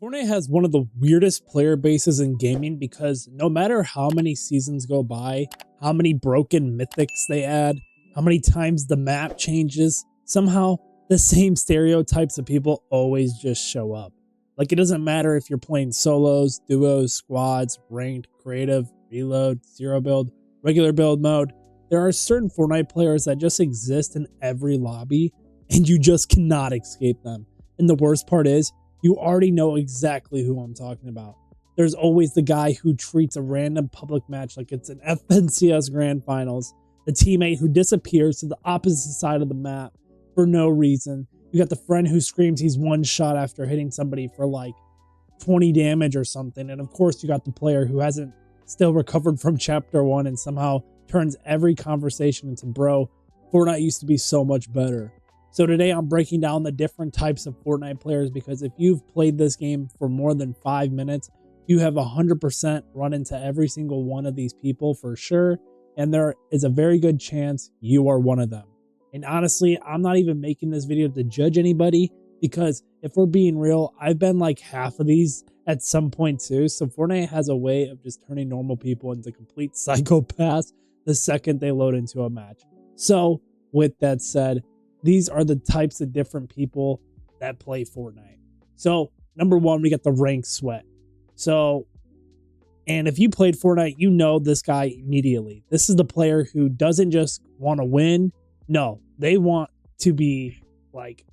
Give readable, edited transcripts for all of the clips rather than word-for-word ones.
Fortnite has one of the weirdest player bases in gaming because no matter how many seasons go by, how many broken mythics they add, how many times the map changes, somehow the same stereotypes of people always just show up. Like, it doesn't matter if you're playing solos, duos, squads, ranked, creative, reload, zero build, regular build mode. There are certain Fortnite players that just exist in every lobby and you just cannot escape them. And the worst part is, you already know exactly who I'm talking about. There's always the guy who treats a random public match like it's an FNCS Grand Finals, the teammate who disappears to the opposite side of the map for no reason. You got the friend who screams he's one shot after hitting somebody for like 20 damage or something. And of course, you got the player who hasn't still recovered from chapter 1 and somehow turns every conversation into, bro, Fortnite used to be so much better. So today I'm breaking down the different types of Fortnite players because if you've played this game for more than 5 minutes, you have 100% run into every single one of these people for sure. And there is a very good chance you are one of them. And honestly, I'm not even making this video to judge anybody because if we're being real, I've been like half of these at some point too. So Fortnite has a way of just turning normal people into complete psychopaths the second they load into a match. So with that said, these are the types of different people that play Fortnite. So number one, we got the rank sweat. And if you played Fortnite, you know this guy immediately. This is the player who doesn't just want to win. No, they want to be like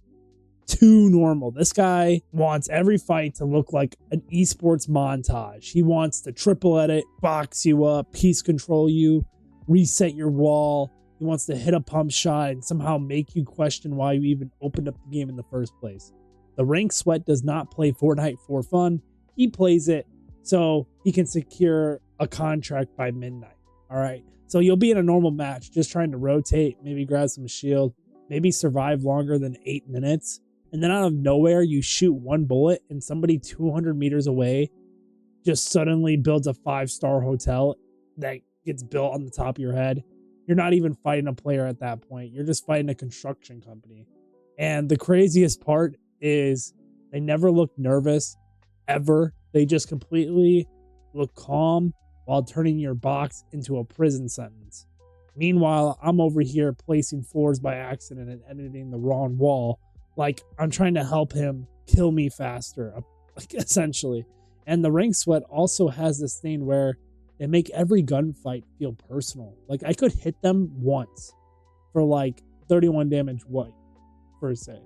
too normal. This guy wants every fight to look like an esports montage. He wants to triple edit, box you up, piece control you, reset your wall. He wants to hit a pump shot and somehow make you question why you even opened up the game in the first place. The rank sweat does not play Fortnite for fun. He plays it so he can secure a contract by midnight. All right. So you'll be in a normal match just trying to rotate, maybe grab some shield, maybe survive longer than 8 minutes. And then out of nowhere, you shoot one bullet and somebody 200 meters away just suddenly builds a 5-star hotel that gets built on the top of your head. You're not even fighting a player at that point. You're just fighting a construction company. And the craziest part is they never look nervous, ever. They just completely look calm while turning your box into a prison sentence. Meanwhile, I'm over here placing floors by accident and editing the wrong wall. Like, I'm trying to help him kill me faster, like, essentially. And the rank sweat also has this thing where they make every gunfight feel personal. Like, I could hit them once for like 31 damage white, per se.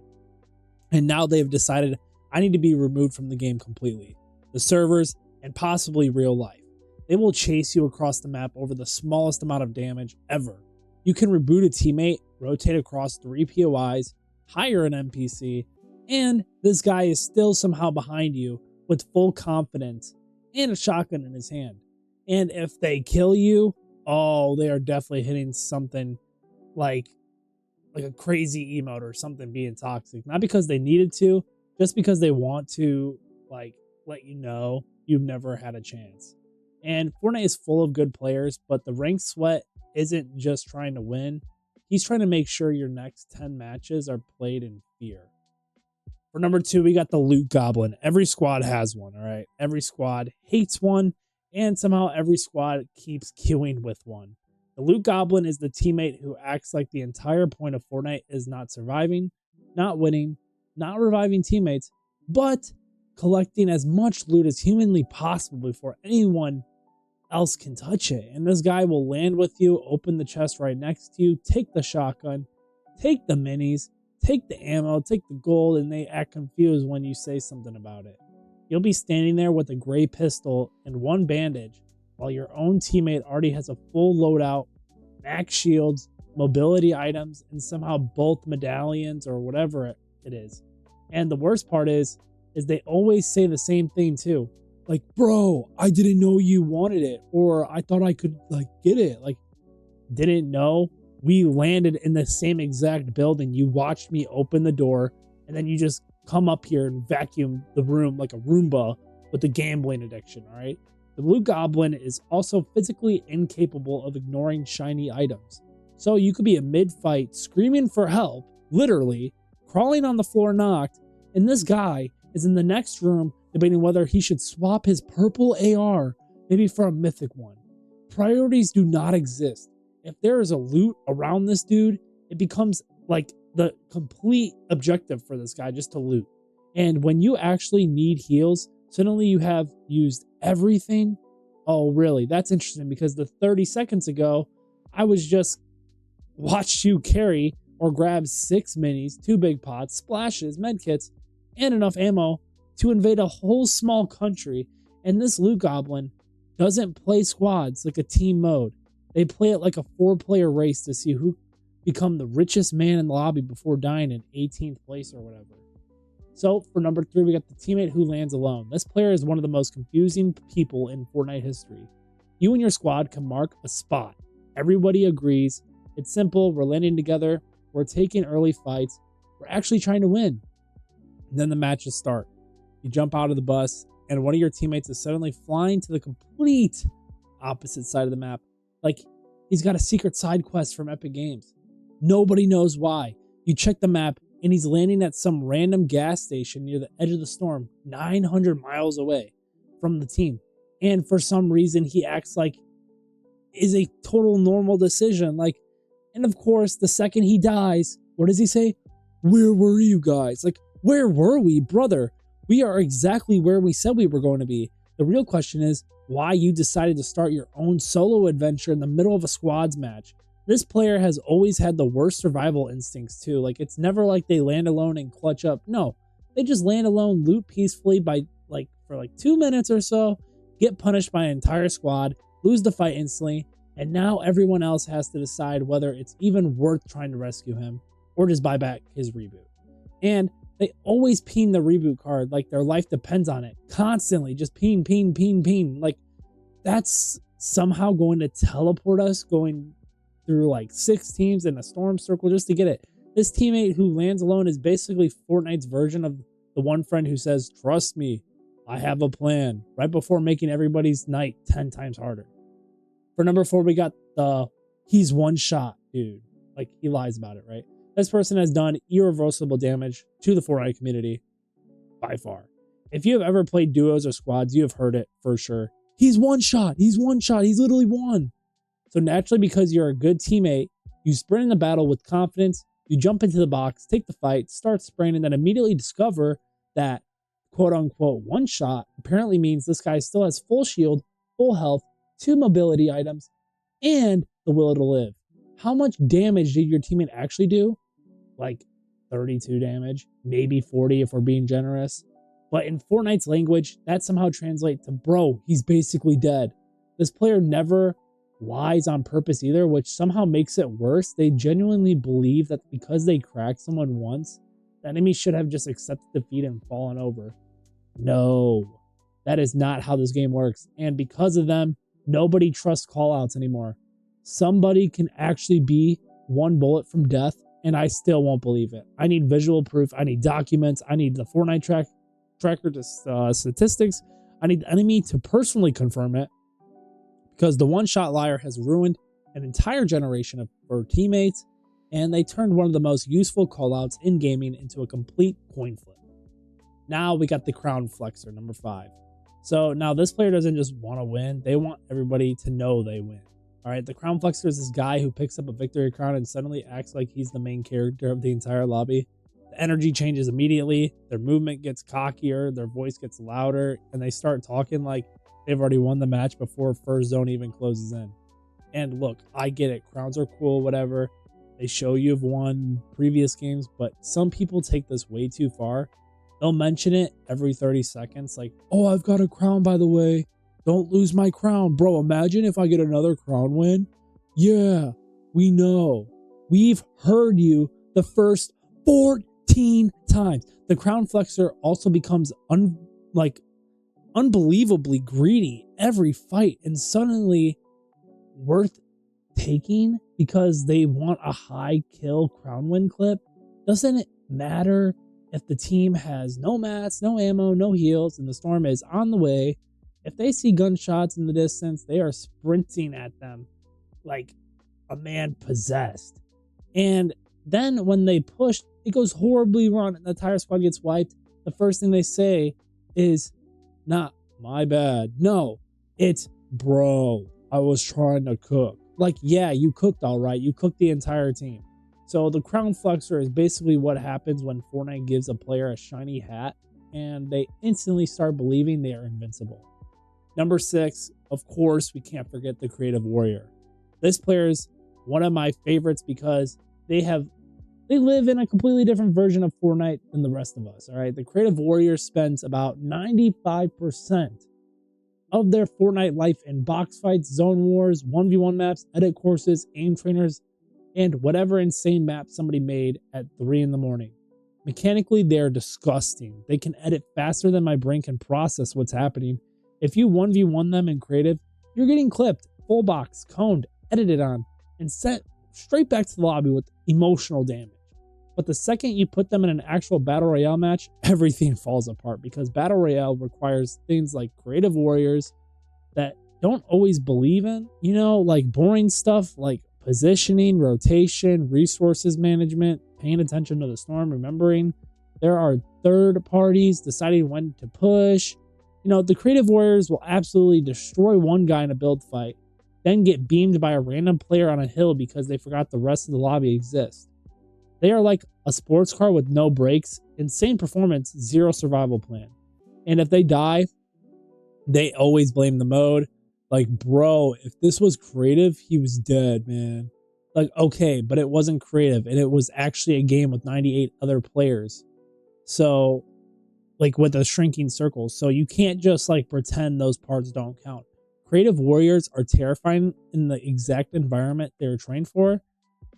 And now they've decided I need to be removed from the game completely. The servers and possibly real life. They will chase you across the map over the smallest amount of damage ever. You can reboot a teammate, rotate across 3 POIs, hire an NPC, and this guy is still somehow behind you with full confidence and a shotgun in his hand. And if they kill you, oh, they are definitely hitting something like a crazy emote or something being toxic. Not because they needed to, just because they want to like let you know you've never had a chance. And Fortnite is full of good players, but the rank sweat isn't just trying to win. He's trying to make sure your next 10 matches are played in fear. For number 2, we got the loot goblin. Every squad has one, all right? Every squad hates one. And somehow every squad keeps queuing with one. The loot goblin is the teammate who acts like the entire point of Fortnite is not surviving, not winning, not reviving teammates, but collecting as much loot as humanly possible before anyone else can touch it. And this guy will land with you, open the chest right next to you, take the shotgun, take the minis, take the ammo, take the gold, and they act confused when you say something about it. You'll be standing there with a gray pistol and one bandage while your own teammate already has a full loadout, max shields, mobility items, and somehow both medallions or whatever it is. And the worst part is they always say the same thing too. Like, bro, I didn't know you wanted it. Or I thought I could like get it. Like, didn't know? We landed in the same exact building. You watched me open the door and then you just come up here and vacuum the room like a Roomba with a gambling addiction, all right? The blue goblin is also physically incapable of ignoring shiny items. So you could be a mid-fight screaming for help, literally, crawling on the floor knocked, and this guy is in the next room debating whether he should swap his purple AR maybe for a mythic one. Priorities do not exist. If there is a loot around this dude, it becomes like the complete objective for this guy just to loot. And when you actually need heals, suddenly you have used everything. Oh, really? That's interesting because the 30 seconds ago, I was just watched you carry or grab 6 minis, 2 big pots, splashes, medkits, and enough ammo to invade a whole small country. And this loot goblin doesn't play squads like a team mode. They play it like a 4-player race to see who become the richest man in the lobby before dying in 18th place or whatever. So for number 3, we got the teammate who lands alone. This player is one of the most confusing people in Fortnite history. You and your squad can mark a spot. Everybody agrees. It's simple. We're landing together. We're taking early fights. We're actually trying to win. And then the matches start. You jump out of the bus, and one of your teammates is suddenly flying to the complete opposite side of the map. Like he's got a secret side quest from Epic Games. Nobody knows why. You check the map, and he's landing at some random gas station near the edge of the storm, 900 miles away from the team. And for some reason, he acts like is a total normal decision. Like, and of course, the second he dies, what does he say? Where were you guys? Like, where were we, brother? We are exactly where we said we were going to be. The real question is why you decided to start your own solo adventure in the middle of a squads match. This player has always had the worst survival instincts too. Like, it's never like they land alone and clutch up. No, they just land alone, loot peacefully for 2 minutes or so, get punished by an entire squad, lose the fight instantly, and now everyone else has to decide whether it's even worth trying to rescue him or just buy back his reboot. And they always ping the reboot card like their life depends on it. Constantly, just ping. Like, that's somehow going to teleport us going through like 6 teams in a storm circle just to get it. This teammate who lands alone is basically Fortnite's version of the one friend who says, trust me, I have a plan, right before making everybody's night 10 times harder. For number 4, we got the he's one shot dude. Like, he lies about it, right? This person has done irreversible damage to the Fortnite community by far. If you have ever played duos or squads, you have heard it for sure. He's one shot. He's literally won. So naturally, because you're a good teammate, you sprint in the battle with confidence, you jump into the box, take the fight, start spraying, and then immediately discover that quote-unquote one shot apparently means this guy still has full shield, full health, 2 mobility items, and the will to live. How much damage did your teammate actually do? Like 32 damage, maybe 40 if we're being generous. But in Fortnite's language, that somehow translates to, bro, he's basically dead. This player never lies on purpose either, which somehow makes it worse. They genuinely believe that because they cracked someone once, the enemy should have just accepted defeat and fallen over. No, that is not how this game works. And because of them, nobody trusts callouts anymore. Somebody can actually be 1 bullet from death, and I still won't believe it. I need visual proof. I need documents. I need the Fortnite tracker to statistics. I need the enemy to personally confirm it, because the one-shot liar has ruined an entire generation of our teammates, and they turned one of the most useful callouts in gaming into a complete coin flip. Now we got the crown flexer, number 5. So now this player doesn't just want to win. They want everybody to know they win. All right, the crown flexer is this guy who picks up a victory crown and suddenly acts like he's the main character of the entire lobby. The energy changes immediately. Their movement gets cockier. Their voice gets louder, and they start talking like they've already won the match before first zone even closes in. And look, I get it. Crowns are cool, whatever. They show you've won previous games, but some people take this way too far. They'll mention it every 30 seconds, like, oh, I've got a crown, by the way. Don't lose my crown. Bro, imagine if I get another crown win. Yeah, we know. We've heard you the first 14 times. The crown flexer also becomes unbelievably greedy every fight and suddenly worth taking because they want a high kill crown win clip. Doesn't it matter if the team has no mats, no ammo, no heals, and the storm is on the way? If they see gunshots in the distance, they are sprinting at them like a man possessed. And then when they push, it goes horribly wrong and the entire squad gets wiped. The first thing they say is, Not my bad. No, it's bro, I was trying to cook. Like, yeah, you cooked all right. You cooked the entire team. So the crown flexor is basically what happens when Fortnite gives a player a shiny hat and they instantly start believing they are invincible. Number 6, of course, we can't forget the creative warrior. This player is one of my favorites because they live in a completely different version of Fortnite than the rest of us. All right. The creative warrior spends about 95% of their Fortnite life in box fights, zone wars, 1v1 maps, edit courses, aim trainers, and whatever insane map somebody made at 3 in the morning. Mechanically, they're disgusting. They can edit faster than my brain can process what's happening. If you 1v1 them in creative, you're getting clipped, full box, coned, edited on, and sent straight back to the lobby with emotional damage. But the second you put them in an actual Battle Royale match, everything falls apart because Battle Royale requires things like creative warriors that don't always believe in, like boring stuff like positioning, rotation, resources management, paying attention to the storm, remembering there are third parties deciding when to push. The creative warriors will absolutely destroy one guy in a build fight, then get beamed by a random player on a hill because they forgot the rest of the lobby exists. They are like a sports car with no brakes, insane performance, zero survival plan. And if they die, they always blame the mode. Like, bro, if this was creative, he was dead, man. Like, okay, but it wasn't creative, and it was actually a game with 98 other players. So, like, with a shrinking circle. So you can't just, like, pretend those parts don't count. Creative warriors are terrifying in the exact environment they're trained for,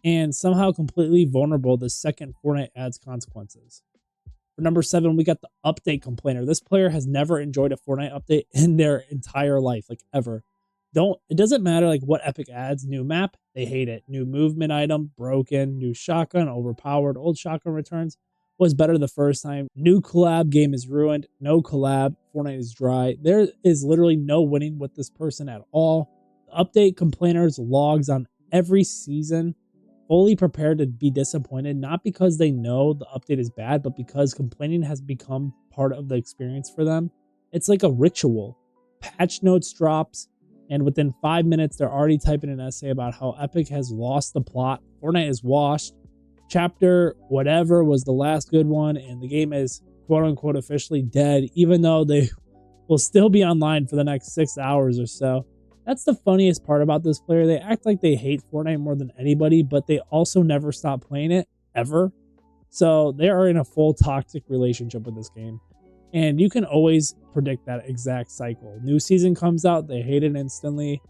and somehow completely vulnerable the second Fortnite adds consequences. For number 7, we got the update complainer. This player has never enjoyed a Fortnite update in their entire life, like ever. It doesn't matter like what Epic adds, new map, they hate it. New movement item, broken, new shotgun, overpowered, old shotgun returns, was better the first time. New collab, game is ruined. No collab, Fortnite is dry. There is literally no winning with this person at all. The update complainers logs on every season, fully prepared to be disappointed, not because they know the update is bad, but because complaining has become part of the experience for them. It's like a ritual. Patch notes drops, and within 5 minutes, they're already typing an essay about how Epic has lost the plot, Fortnite is washed, chapter whatever was the last good one, and the game is quote-unquote officially dead, even though they will still be online for the next 6 hours or so. That's the funniest part about this player. They act like they hate Fortnite more than anybody, but they also never stop playing it, ever. So they are in a full toxic relationship with this game. And you can always predict that exact cycle. New season comes out, they hate it instantly.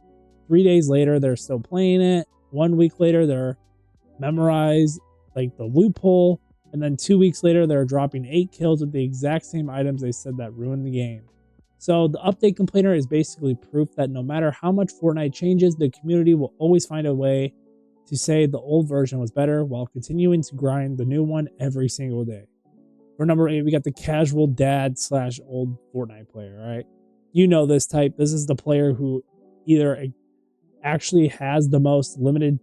3 days later, they're still playing it. 1 week later, they're memorized like the loophole. And then 2 weeks later, they're dropping 8 kills with the exact same items they said that ruined the game. So the update complainer is basically proof that no matter how much Fortnite changes, the community will always find a way to say the old version was better while continuing to grind the new one every single day. For number 8, we got the casual dad / old Fortnite player, right? You know this type. This is the player who either actually has the most limited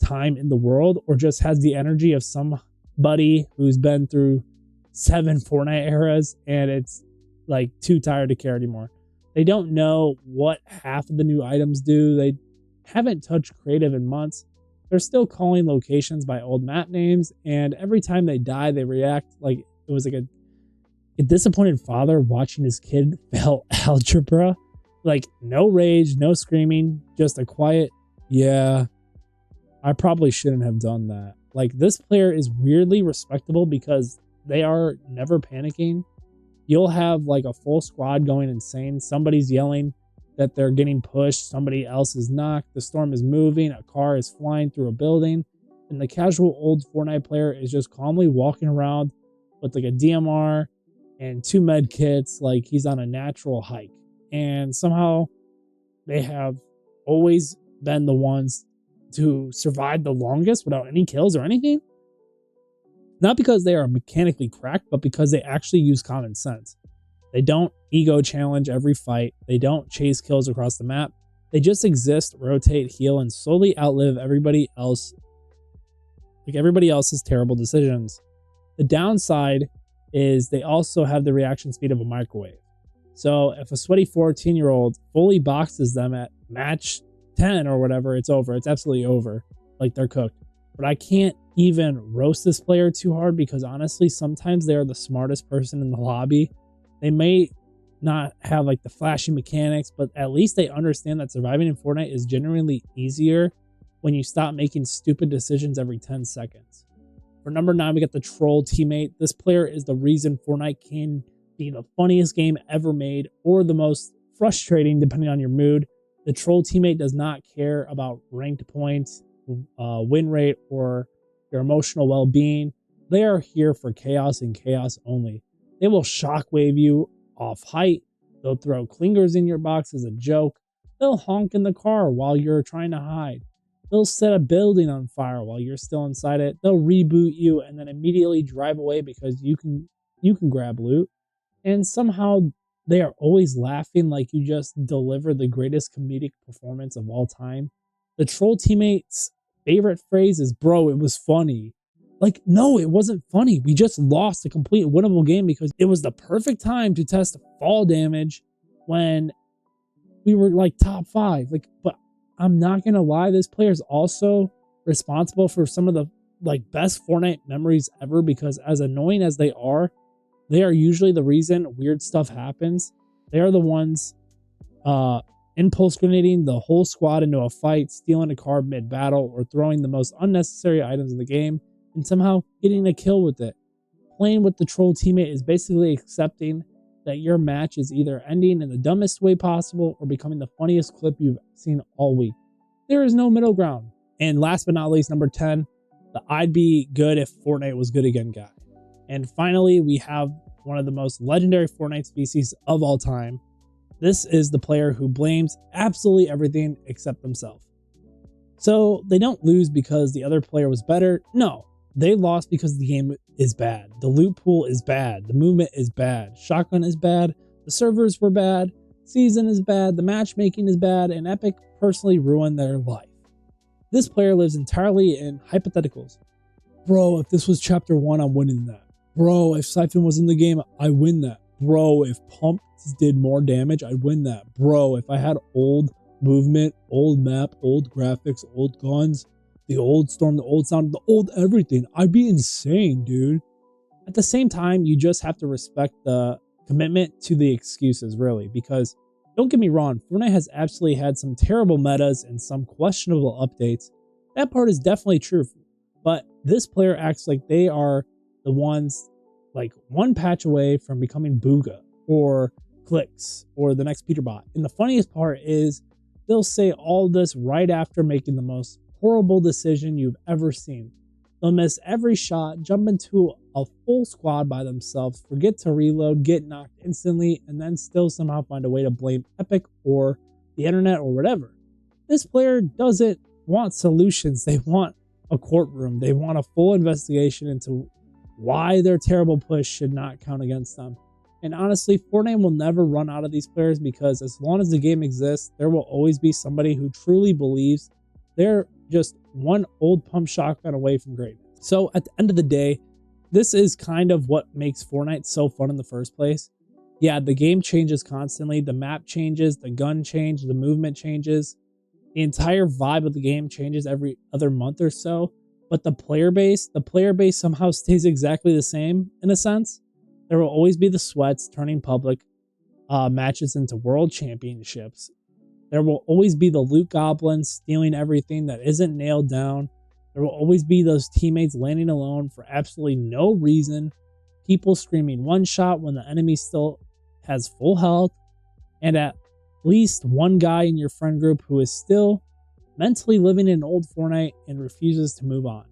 time in the world or just has the energy of somebody who's been through 7 Fortnite eras and it's like too tired to care anymore. They don't know what half of the new items do. They haven't touched creative in months. They're still calling locations by old map names, and every time they die, they react like it was like a disappointed father watching his kid fail algebra. Like, no rage, no screaming, just a quiet, yeah, I probably shouldn't have done that. Like, this player is weirdly respectable because they are never panicking. You'll have like a full squad going insane. Somebody's yelling that they're getting pushed. Somebody else is knocked. The storm is moving. A car is flying through a building. And the casual old Fortnite player is just calmly walking around with like a DMR and 2 med kits like he's on a natural hike. And somehow they have always been the ones to survive the longest without any kills or anything. Not because they are mechanically cracked, but because they actually use common sense. They don't ego challenge every fight. They don't chase kills across the map. They just exist, rotate, heal, and slowly outlive everybody else, like everybody else's terrible decisions. The downside is they also have the reaction speed of a microwave. So if a sweaty 14-year-old fully boxes them at match 10 or whatever, it's over. It's absolutely over. Like, they're cooked. But I can't even roast this player too hard because honestly, sometimes they are the smartest person in the lobby. They may not have like the flashy mechanics, but at least they understand that surviving in Fortnite is genuinely easier when you stop making stupid decisions every 10 seconds. For number 9, we got the troll teammate. This player is the reason Fortnite can be the funniest game ever made or the most frustrating depending on your mood. The troll teammate does not care about ranked points, win rate, or your emotional well-being. They are here for chaos and chaos only. They will shockwave you off height. They'll throw clingers in your box as a joke. They'll honk in the car while you're trying to hide. They'll set a building on fire while you're still inside it. They'll reboot you and then immediately drive away because you can grab loot. And somehow they are always laughing like you just delivered the greatest comedic performance of all time. The troll teammate's favorite phrase is, "Bro, it was funny." Like, no, it wasn't funny. We just lost a complete winnable game because it was the perfect time to test fall damage when we were like top 5. Like, but I'm not gonna lie, this player is also responsible for some of the like best Fortnite memories ever because as annoying as they are usually the reason weird stuff happens. They are the ones impulse grenading the whole squad into a fight, stealing a car mid-battle, or throwing the most unnecessary items in the game and somehow getting a kill with it. Playing with the troll teammate is basically accepting that your match is either ending in the dumbest way possible or becoming the funniest clip you've seen all week. There is no middle ground. And last but not least, number 10, the I'd be good if Fortnite was good again guy. And finally, we have one of the most legendary Fortnite species of all time. This is the player who blames absolutely everything except themselves. So they don't lose because the other player was better. No, they lost because the game is bad. The loot pool is bad. The movement is bad. Shotgun is bad. The servers were bad. Season is bad. The matchmaking is bad. And Epic personally ruined their life. This player lives entirely in hypotheticals. Bro, if this was chapter 1, I'm winning that. Bro, if Siphon was in the game, I win that. Bro, if Pump did more damage, I'd win that. Bro, if I had old movement, old map, old graphics, old guns, the old storm, the old sound, the old everything, I'd be insane, dude. At the same time, you just have to respect the commitment to the excuses, really, because don't get me wrong, Fortnite has absolutely had some terrible metas and some questionable updates. That part is definitely true, but this player acts like they are the ones like one patch away from becoming Booga or Clicks or the next Peterbot. And the funniest part is they'll say all this right after making the most horrible decision you've ever seen. They'll miss every shot, jump into a full squad by themselves, forget to reload, get knocked instantly, and then still somehow find a way to blame Epic or the internet or whatever. This player doesn't want solutions. They want a courtroom. They want a full investigation into why their terrible push should not count against them. And honestly, Fortnite will never run out of these players because as long as the game exists, there will always be somebody who truly believes they're just one old pump shotgun away from greatness. So at the end of the day, this is kind of what makes Fortnite so fun in the first place. Yeah, the game changes constantly. The map changes, the gun changes, the movement changes. The entire vibe of the game changes every other month or so. But the player base somehow stays exactly the same in a sense. There will always be the sweats turning public matches into world championships. There will always be the loot goblins stealing everything that isn't nailed down. There will always be those teammates landing alone for absolutely no reason. People screaming one shot when the enemy still has full health. And at least one guy in your friend group who is still mentally living in old Fortnite and refuses to move on.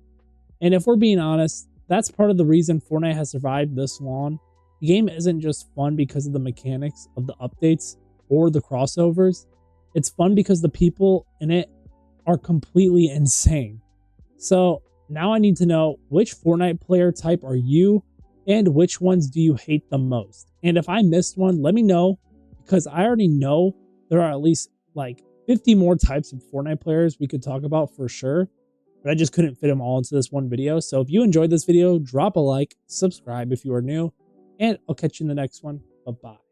And if we're being honest, that's part of the reason Fortnite has survived this long. The game isn't just fun because of the mechanics of the updates or the crossovers. It's fun because the people in it are completely insane. So now I need to know which Fortnite player type are you and which ones do you hate the most? And if I missed one, let me know because I already know there are at least like 50 more types of Fortnite players we could talk about for sure, but I just couldn't fit them all into this one video. So if you enjoyed this video, drop a like, subscribe if you are new, and I'll catch you in the next one. Bye-bye.